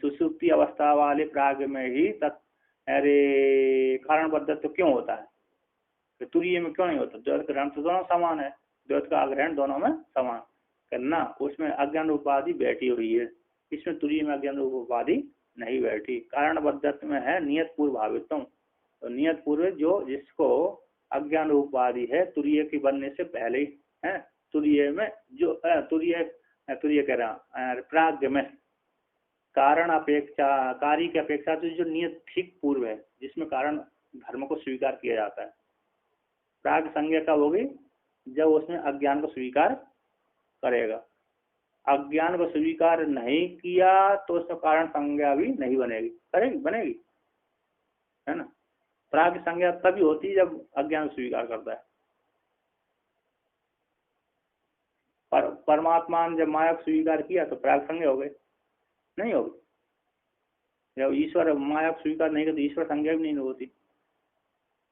सुसुप्ति अवस्था वाले प्राग में ही अरे कारण बद्धत्व क्यों होता है, तो तुरीय में क्यों नहीं होता, द्वैत ग्रहण तो दोनों समान है, द्वैत का अग्रहण दोनों में समान करना, उसमें अज्ञान उपाधि बैठी हुई है, इसमें तुरीय में अज्ञान उपाधि नहीं बैठी। कारण बद्धत्व में है नियत पूर्व भावित्व, तो नियत पूर्व जो जिसको अज्ञान उपाधि है तुरीय की बनने से पहले ही है, तुरीय में जो तुरीय कह रहा प्राग में कारण अपेक्षा, कार्य की अपेक्षा तो जो नियत ठीक पूर्व है जिसमें कारण धर्म को स्वीकार किया जाता है, प्राग संज्ञा कब होगी, जब उसमें अज्ञान को स्वीकार करेगा, अज्ञान को स्वीकार नहीं किया तो उसका कारण संज्ञा भी नहीं बनेगी, करेगी बनेगी, है ना। प्राग संज्ञा तभी होती है जब अज्ञान स्वीकार करता है। पर परमात्मा ने जब माया को स्वीकार किया तो प्राग संज्ञा हो गई, नहीं होगी। जब ईश्वर माया को स्वीकार नहीं करती ईश्वर संज्ञा भी नहीं होती,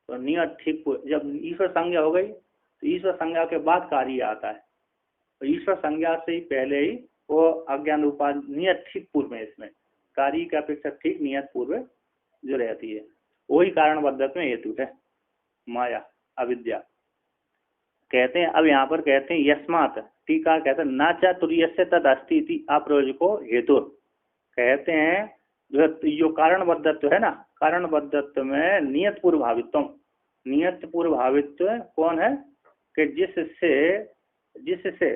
तो नियत ठीक जब ईश्वर संज्ञा हो गई तो ईश्वर संज्ञा के बाद कार्य आता है, तो ईश्वर संज्ञा से ही पहले ही वो अज्ञान उपाधि नियत ठीक पूर्व में, इसमें कार्य की अपेक्षा ठीक नियत पूर्व जो रहती है वही कारणबद्धत्व में हेतु है, माया अविद्या। कहते हैं अब यहाँ पर कहते हैं यस्मात्, टीका कहते हैं ना चातुर्यस्य तद अस्ति इति अप्रयोजको हेतु। कहते हैं जो कारणबद्धत्व है ना, कारणबद्धत्व में नियत पूर्व भावित्व, नियत पूर्व भावित्व कौन है कि जिससे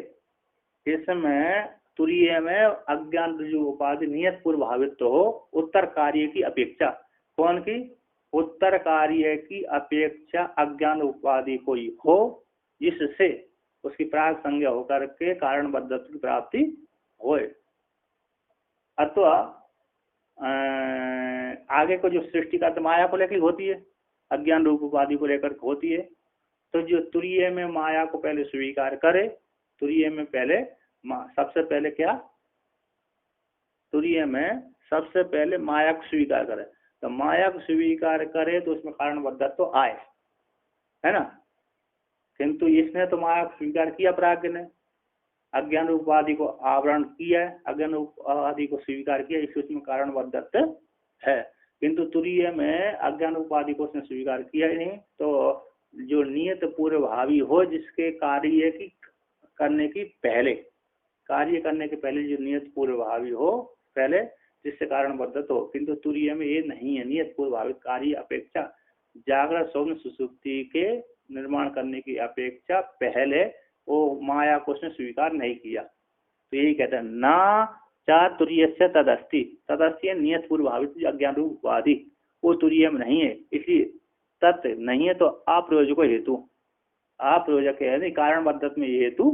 इसमें तुरीय में अज्ञान जो उपाधि नियत पूर्व भावित्व हो उत्तर कार्य की अपेक्षा, कौन की, उत्तर कार्य की अपेक्षा अज्ञान उपाधि कोई हो जिससे उसकी प्राग संज्ञा होकर के कारणबद्धत्व की प्राप्ति होए। अथवा आगे को जो सृष्टि का माया को लेकर होती है, अज्ञान रूप उपाधि को लेकर होती है, तो जो तुरीय में माया को पहले स्वीकार करे, तुरीय में पहले सबसे पहले क्या, तुरीय में सबसे पहले माया को स्वीकार करे, तो माया को स्वीकार करे तो उसमें कारणबद्धत्व तो आए, है ना। किंतु इसने तो माया को स्वीकार किया, प्राज्ञ ने अज्ञान उपाधि को आवरण किया, अज्ञान उपाधि को स्वीकार किया, इसलिए उसमें कारणबद्धत्व है। किंतु तुरीय में अज्ञान उपाधि को उसने स्वीकार किया ही नहीं, तो जो नियत पूर्व भावी हो जिसके कार्य की करने की पहले, कार्य करने के पहले जो नियत पूर्व भावी हो पहले, जिससे कारणबद्धत्व हो, किंतु तुरीय में ये नहीं है। नियत पूर्व भावी कार्य अपेक्षा जागृत स्वप्न सुसुप्ति के निर्माण करने की अपेक्षा पहले वो माया को उसने स्वीकार नहीं किया। तो यही कहते हैं ना चातुर्यस्य तदस्ति, तदस्ति नियत पूर्व भावित अज्ञान रूप उपाधि वो तुरीय में नहीं है, इसलिए तत् नहीं है तो अप्रयोजक हेतु, अप्रयोजक है नहीं, कारणबद्धत्व में ये हेतु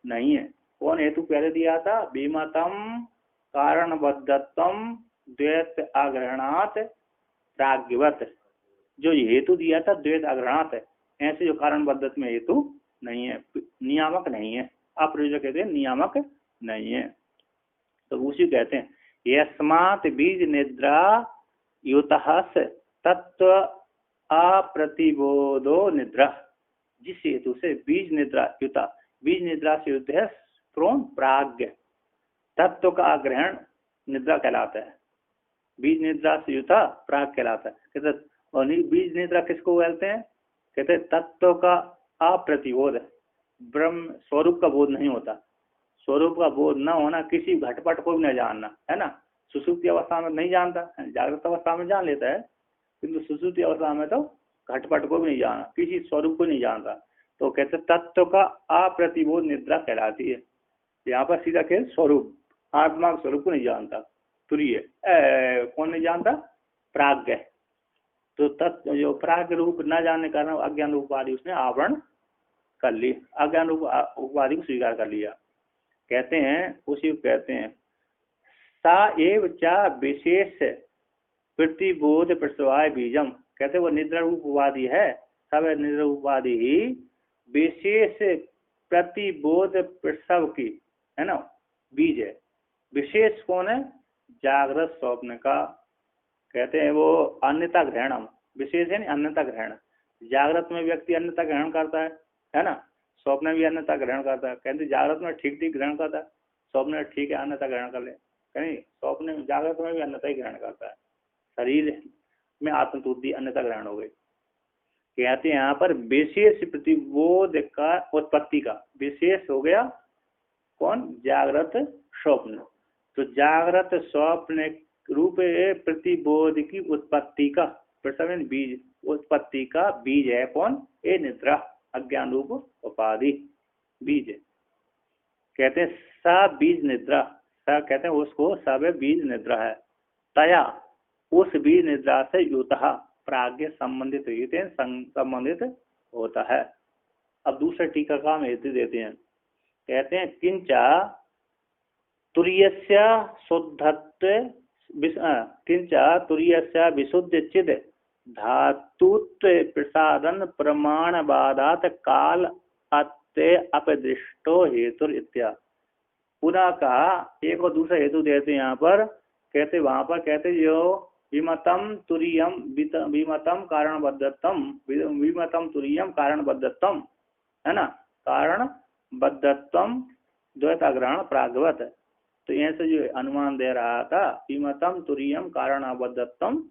नहीं है। कौन हेतु पहले दिया था, विमतम कारणबद्धत्वम द्वैत अग्रहणात् प्राज्ञवत, जो हेतु दिया था द्वैत अग्रहणात् है, ऐसे जो कारणबद्धत्व में हेतु नहीं है, नियामक नहीं है, अप्रयोजक कहते हैं नियामक नहीं है। तो उसी कहते हैं यस्मात् बीज निद्रा युतः तत्व अप्रतिबोधो निद्रा, जिस हेतु से बीज निद्रा युता, बीज निद्रा से युक्त है कौन, प्राज्ञ, तत्व का ग्रहण निद्रा कहलाता है, बीज निद्रा से युता प्राज्ञ कहलाता है। कहते और बीज निद्रा किसको बोलते हैं, कहते तत्व का अप्रतिबोध, ब्रह्म स्वरूप का बोध नहीं होता, स्वरूप का बोध न होना, किसी घटपट को भी नहीं जानना, है ना। सुसुप्ति अवस्था में नहीं जानता, जागृत अवस्था में जान लेता है, किंतु सुसुप्ति अवस्था में तो घटपट को भी नहीं जाना, किसी स्वरूप को नहीं जानता, तो कहते तत्व का अप्रतिबोध निद्रा कहलाती है। यहाँ पर सीधा कह स्वरूप, आत्मा के स्वरूप को नहीं जानता, तुरीय कौन नहीं जानता, प्राज्ञ। तो तत्व जो प्राज्ञ रूप न जानने कारण अज्ञान उपाधि उसने आवरण कर ली, अज्ञान उपाधि को स्वीकार कर लिया। कहते हैं उसी को कहते हैं सा एव चा विशेष प्रतिबोध प्रसवाय बीजम, कहते वो निद्रा रूप उपाधि है, सब निद्रा उपाधि ही विशेष प्रतिबोध प्रसव की, है ना, बीज है। विशेष कौन है, जागृत स्वप्न का, कहते हैं वो अन्यता ग्रहणम, विशेष है अन्यता ग्रहण, जागृत में व्यक्ति अन्यता ग्रहण करता है ना, स्वप्न भी अन्यता ग्रहण करता है। कहते जागृत में ठीक ठीक ग्रहण करता है, स्वप्न ठीक है अन्यता ग्रहण कर ले, कहीं स्वप्न जागृत में भी अन्यता ही ग्रहण करता है, शरीर में आत्मतुद्धि अन्यता ग्रहण हो गई। कहते हैं यहाँ पर विशेष प्रतिबोध का उत्पत्ति का, विशेष हो गया कौन, जागृत स्वप्न, तो जागृत स्वप्न रूप प्रतिबोध की उत्पत्ति का, प्रसव बीज, उत्पत्ति का बीज है कौन, ए निद्रा, अज्ञान रूप उपाधि बीज। कहते हैं सा बीज निद्रा, सा कहते हैं उसको सब बीज निद्रा है, तया उस बीज निद्रा से युतः प्राज्ञ संबंधित संबंधित होता है। अब दूसरे टीका का हम हेतु देते हैं, कहते हैं किंचा तुरीयस्य शुद्धत्व, किंचा तुरीयस्य विशुद्ध चिद धातुत्व प्रसादन प्रमाण बाधात काल अत्य अपदृष्टो हेतु इत्या। पुनः कहा एक और दूसरा हेतु देते हैं यहाँ पर, कहते वहां पर कहते जो विमतम तुरीयम विमतम कारणबद्धतम विमतम तुरीयम कारणबद्धतम, है ना, कारणबद्धतम द्वैताग्रहण प्रागवत। तो यहाँ से जो अनुमान दे रहा था, विमतम तुरीयम कारणबद्धतम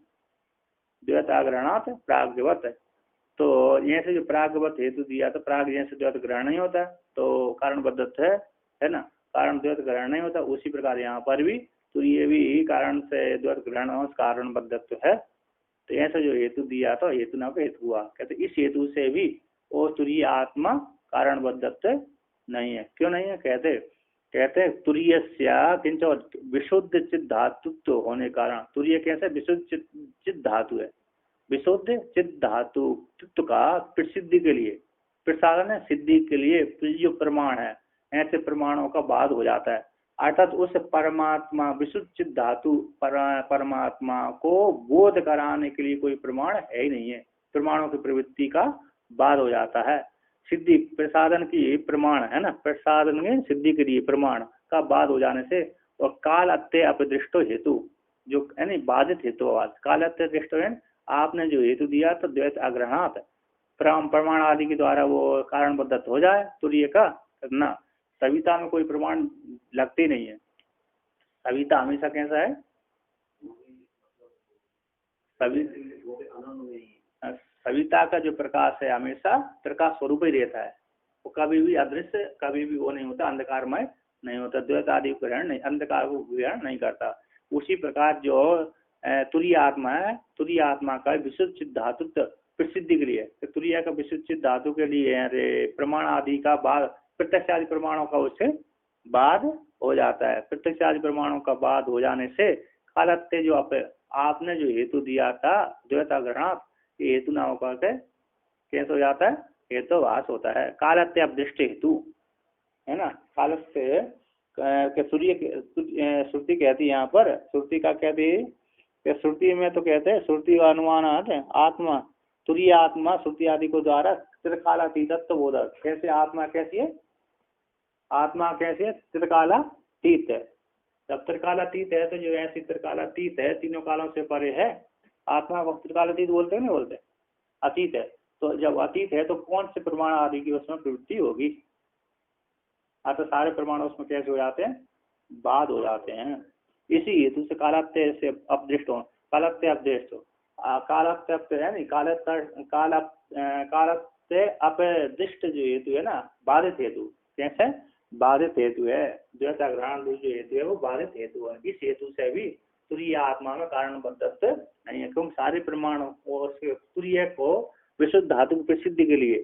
द्वैताग्रहणात प्रागवत, तो यहाँ से जो प्रागवत हेतु दिया तो प्राग यहाँ से द्वैत ग्रहण नहीं होता, तो कारणबद्ध है ना, कारण द्वैत ग्रहण नहीं होता। उसी प्रकार यहाँ पर भी तुरीय भी कारण से द्वैत ग्रहण कारणबद्धत्व है। तो ऐसा जो हेतु दिया था, हेतु ना हेतु हुआ, कहते इस हेतु से भी वो तुरीय आत्मा कारणबद्धत्व नहीं है। क्यों नहीं है? कहते तुरीय किंच विशुद्ध चित्त धातुत्व होने कारण, तुरीय कैसे विशुद्ध चित्त धातु है, विशुद्ध चित्त धातु तत्व का प्रसिद्धि के लिए, प्रसारण है सिद्धि के लिए जो प्रमाण है, ऐसे प्रमाणों का बाद हो जाता है। अर्थात उस परमात्मा विशुद्ध चित्त धातु परमात्मा को बोध कराने के लिए कोई प्रमाण है ही नहीं है, प्रमाणों की प्रवृत्ति का बाद हो जाता है। सिद्धि प्रसादन की प्रमाण है ना, प्रसादन में सिद्धि के लिए प्रमाण का बाद हो जाने से, और काल अत्य अपदृष्टो हेतु जो है नहीं बाधित हेतु आवाज, काल अत्य दृष्टो है, आपने जो हेतु दिया तो द्वैत आग्रहणात प्रमाण आदि के द्वारा वो कारणबद्ध हो जाए तुरीय का ना। सविता में कोई प्रमाण लगते नहीं है। सविता हमेशा कैसा है, सविता का जो प्रकाश है हमेशा प्रकाश स्वरूप ही रहता है, वो कभी भी अदृश्य, कभी भी वो नहीं होता, अंधकारमय नहीं होता, द्वैत आदि ग्रहण नहीं, अंधकार को ग्रहण नहीं करता। उसी प्रकार जो तुरीय आत्मा है, तुरीय आत्मा का विशुद्ध चित्त धातु प्रसिद्धि के लिए, तो तुरीय का विशुद्ध चित्त धातु के लिए प्रमाण आदि का बाद, प्रत्यक्ष आदि प्रमाणों का उससे बाद हो जाता है। प्रत्यक्ष आदि प्रमाणों का बाद हो जाने से कालत्य जो आपने जो हेतु दिया था द्वैताग्रहणात्, ये हेतु ना होकर के कैसे हो जाता है, हेतुवास होता है। कालत्य अपदृष्ट हेतु है ना, कालत्य सूर्य श्रुति कहती है यहाँ पर, श्रुति का कहती है, श्रुति में तो कहते हैं श्रुति का अनुमान आत्मा तुरीय आत्मा श्रुति आदि को द्वारा त्रिकालातीतत्व बोधक। कैसे आत्मा कैसी है, आत्मा कैसे है, त्रिकालातीत है। जब त्रिकालातीत है तो जो ऐसी त्रिकालातीत है, तीनों कालों से परे है, आत्मा को त्रिकालातीत बोलते हैं नहीं बोलते, अतीत है। तो जब अतीत है तो कौन से प्रमाण आदि की उसमें प्रवृत्ति होगी, तो सारे प्रमाण उसमें कैसे हो जाते हैं, बाद हो जाते हैं। इसी हेतु से कालात्य से अपदृष्ट हो, कालात्य अपदृष्ट हो, कालात्य है नहीं, कालात्य अपदृष्ट जो हेतु है ना, बाधित हेतु, कैसे बाधित हेतु है, द्वैताग्रहण जो हेतु है वो बाधित हेतु है। इस हेतु से भी तुरीय आत्मा में कारणबद्धत्व नहीं है, क्योंकि सारे प्रमाण तुरीय को विशुद्ध धातु की प्रसिद्धि के लिए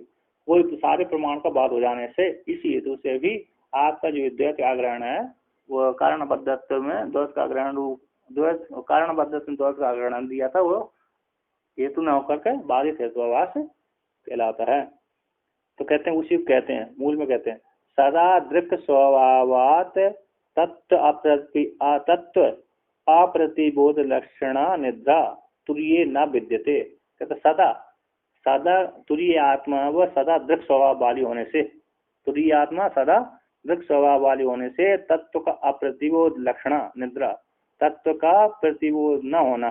कोई सारे प्रमाण का बाद हो जाने से, इसी हेतु से भी आपका जो द्वैत का ग्रहण है वो कारणबद्धत्व में द्वैत का ग्रहण द्वैत कारणबद्धत्व में द्वैत का ग्रहण दिया था, वो हेतु न होकर के बाधित हेतुवास कहलाता है। तो कहते हैं उसी कहते हैं, मूल में कहते हैं सदा दृक् स्वभावात् तत्व अप्रतिबोध लक्षणा निद्रा तुरीय न विद्यते। कहते सदा सदा तुरीय आत्मा व सदा दृक् स्वभाव वाली होने से, तुरीय आत्मा सदा दृक् स्वभाव वाली होने से तत्व का अप्रतिबोध लक्षणा निद्रा, तत्व का प्रतिबोध न होना,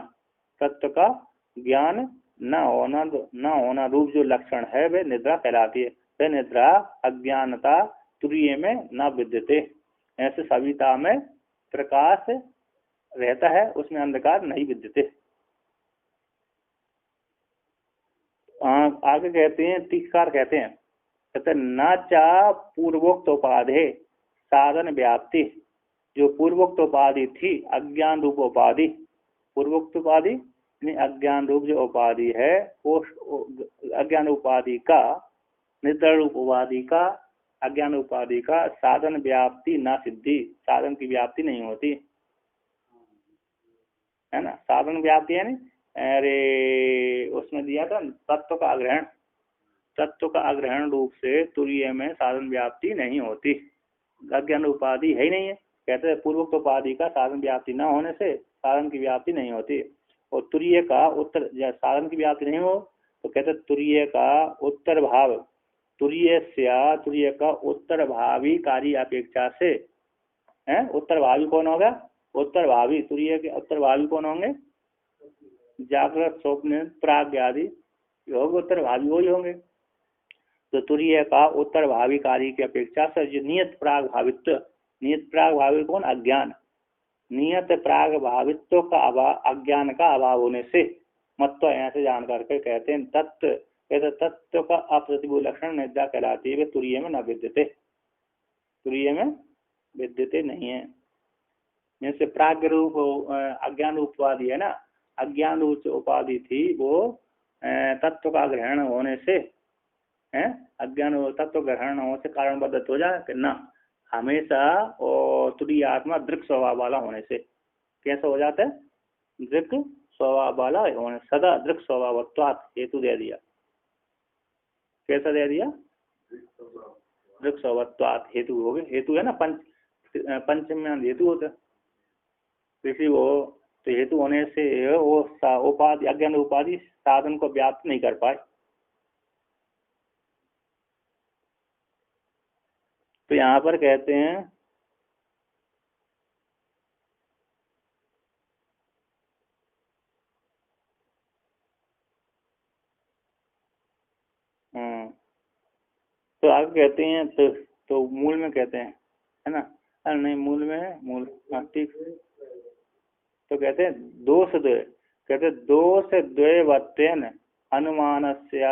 तत्व का ज्ञान न होना रूप जो लक्षण है वे निद्रा कहलाती है। वह निद्रा अज्ञानता तुरीय में न विद्यते। ऐसे सविता में प्रकाश रहता है, उसमें अंधकार नहीं विद्यते। आगे कहते हैं, टीकाकार कहते हैं न चा पूर्वोक्त उपाधि साधन व्याप्ति, जो पूर्वोक्त उपाधि थी अज्ञान रूप उपाधि, पूर्वोक्त उपाधि अज्ञान रूप जो उपाधि है, अज्ञान उपाधि का निद्रा रूप उपाधि का अज्ञान उपाधि का साधन व्याप्ति न सिद्धि, साधन की व्याप्ति नहीं होती है ना। साधन व्याप्ति है नहीं, अरे उसमें दिया था तत्व का अग्रहण, तत्व का अग्रहण रूप से तुरीय में साधन व्याप्ति नहीं होती, अज्ञान उपाधि है ही नहीं है। कहते हैं पूर्वोक्त उपाधि का साधन व्याप्ति न होने से साधन की व्याप्ति नहीं होती। और तुरीय का उत्तर साधन की व्याप्ति नहीं हो तो कहते तुरीय का उत्तर भाव, तुरीय का उत्तर भावी कार्य अपेक्षा से है। उत्तर भावी कौन होगा, उत्तर भावी तुरीय के उत्तर भावी कौन होंगे, जागृत स्वप्न प्राग्ञ आदि योग उत्तर भावी वही होंगे। तो तुरीय का उत्तर भावी कार्य की अपेक्षा से जो नियत प्राग भावित्व, नियत प्राग भावित्व कौन? अज्ञान। नियत प्राग भावित्व का अभाव, अज्ञान का अभाव होने से मत्व ऐसे जान करके कहते हैं तत्व, कहते तत्व का अप्रतिभूल लक्षण निद्रा कहलाती है, तुरीय में न विद्यते, तुरीय में विद्यते नहीं है। जैसे प्राग रूप अज्ञान रूप उपाधि है ना, अज्ञान रूप उपाधि थी वो तत्व का ग्रहण होने से है, अज्ञान तत्व ग्रहण होने से कारण बद्ध हो जाए कि ना, हमेशा और तुरीय आत्मा दृक् स्वभाव वाला होने से कैसा हो जाता है? दृक् स्वभाव वाला होने, सदा दृक् स्वभावत्वात् हेतु दे दिया। कैसा दे दिया? दृक् स्वभावत्वात् हेतु हो गए। हेतु है ना, पंचम में हेतु होता है, किसी वो तो हेतु होने से वो उपाधि, अज्ञान उपाधि साधन को व्याप्त नहीं कर पाए। तो यहाँ पर कहते हैं तो आगे कहते हैं तो मूल में कहते हैं है ना, अरे नहीं मूल में है, मूल ठीक। तो कहते हैं दोष द्वय, कहते दोष द्वयवत्तेन अनुमानस्य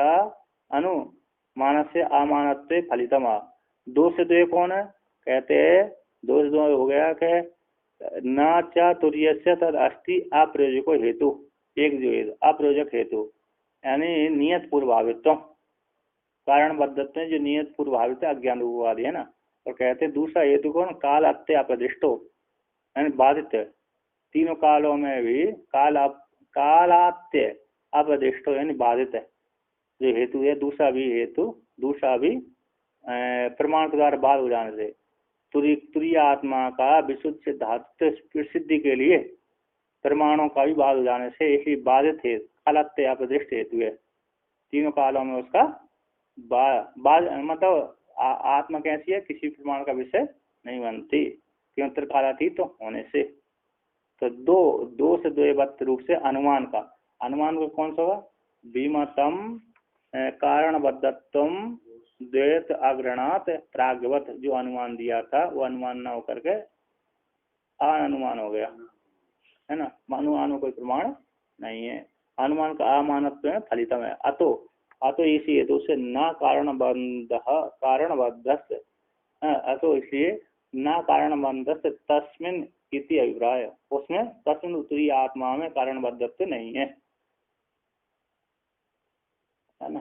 अनुमानस्य अमानत्वे फलितम। दोष द्वय कौन है? कहते दोष द्वय हो गया कि न च तुर्यस्य तद अस्ति अप्रयोजको हेतु, एक जो हेतु अप्रयोजक हेतु यानी नियत पूर्वावित्व, कारण बद्धत्व जो नियत पूर्वावित अज्ञान उपाधि है ना। और कहते हैं दूसरा हेतु कौन? काल अत्य अप्रदिष्टो यानी बाधित, तीनों कालों में भी कालात्य अप्रदिष्टो यानी बाधित है जो हेतु है। दूसरा भी हेतु, दूसरा भी प्रमाण के द्वारा बाध हो जाने से तुरीय आत्मा का विशुद्ध सिद्धांत सिद्धि के लिए प्रमाणों का भी बाध हो जाने से इसी बाधित है, कालात्य अप्रदिष्ट हेतु है। तीनों कालों में उसका मतलब आत्मा कैसी है? किसी प्रमाण का विषय नहीं बनती, क्यों? त्रिकालातीत तो होने से। तो दोष द्वयवत रूप से अनुमान का, अनुमान को कौन सा होगा? विमतम कारणबद्धत्व द्वैत अग्रणात प्राग्वत, जो अनुमान दिया था वो अनुमान न होकर के अनुमान हो गया है ना, अनुमान कोई प्रमाण नहीं है। अनुमान का अमानत्व में फलितम है। अतो इसी हेतु से न कारणबद्ध अतो इसलिए न कारणबद्ध तस्मिन इति अभिप्राय, उसमें तस्मिन उत्तरी आत्मा में कारणबद्धत्व नहीं है ना।